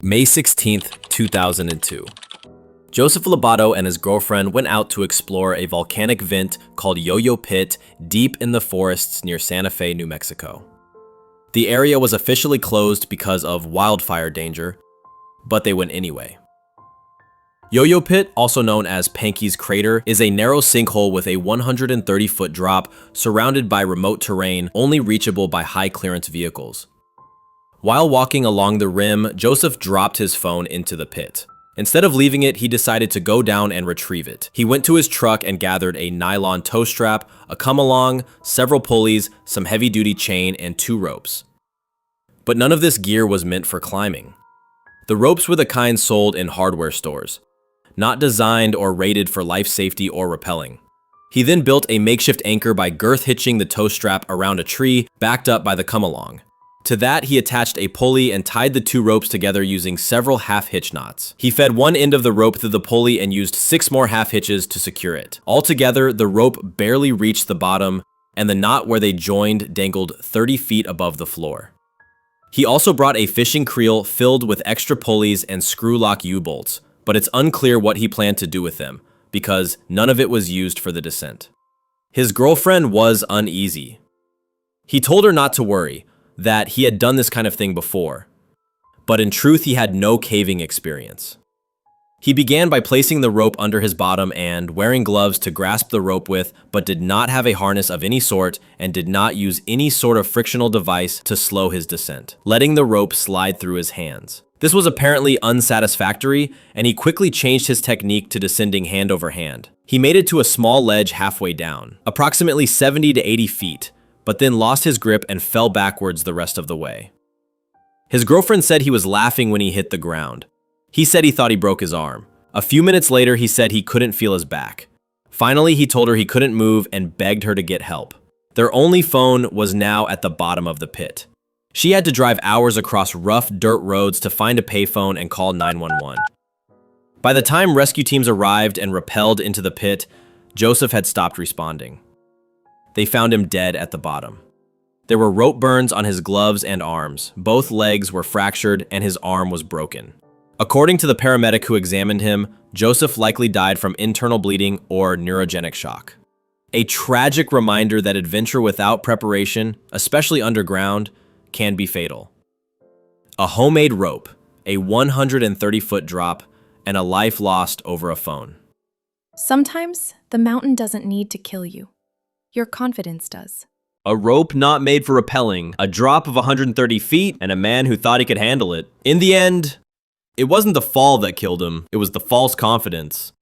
May 16th, 2002. Joseph Lobato and his girlfriend went out to explore a volcanic vent called Yoyo Pit deep in the forests near Santa Fe, New Mexico. The area was officially closed because of wildfire danger, but they went anyway. Yoyo Pit, also known as Pankey's Crater, is a narrow sinkhole with a 130-foot drop surrounded by remote terrain only reachable by high-clearance vehicles. While walking along the rim, Joseph dropped his phone into the pit. Instead of leaving it, he decided to go down and retrieve it. He went to his truck and gathered a nylon tow strap, a come-along, several pulleys, some heavy-duty chain, and 2 ropes. But none of this gear was meant for climbing. The ropes were the kind sold in hardware stores, not designed or rated for life safety or rappelling. He then built a makeshift anchor by girth hitching the tow strap around a tree backed up by the come-along. To that, he attached a pulley and tied the 2 ropes together using several half-hitch knots. He fed one end of the rope through the pulley and used 6 more half-hitches to secure it. Altogether, the rope barely reached the bottom, and the knot where they joined dangled 30 feet above the floor. He also brought a fishing creel filled with extra pulleys and screw-lock U-bolts, but it's unclear what he planned to do with them, because none of it was used for the descent. His girlfriend was uneasy. He told her not to worry, that he had done this kind of thing before, but in truth he had no caving experience. He began by placing the rope under his bottom and wearing gloves to grasp the rope with, but did not have a harness of any sort and did not use any sort of frictional device to slow his descent, letting the rope slide through his hands. This was apparently unsatisfactory, and he quickly changed his technique to descending hand over hand. He made it to a small ledge halfway down, approximately 70 to 80 feet, but then lost his grip and fell backwards the rest of the way. His girlfriend said he was laughing when he hit the ground. He said he thought he broke his arm. A few minutes later, he said he couldn't feel his back. Finally, he told her he couldn't move and begged her to get help. Their only phone was now at the bottom of the pit. She had to drive hours across rough dirt roads to find a payphone and call 911. By the time rescue teams arrived and rappelled into the pit, Joseph had stopped responding. They found him dead at the bottom. There were rope burns on his gloves and arms. Both legs were fractured and his arm was broken. According to the paramedic who examined him, Joseph likely died from internal bleeding or neurogenic shock. A tragic reminder that adventure without preparation, especially underground, can be fatal. A homemade rope, a 130-foot drop, and a life lost over a phone. Sometimes the mountain doesn't need to kill you. Your confidence does. A rope not made for rappelling, a drop of 130 feet, and a man who thought he could handle it. In the end, it wasn't the fall that killed him, it was the false confidence.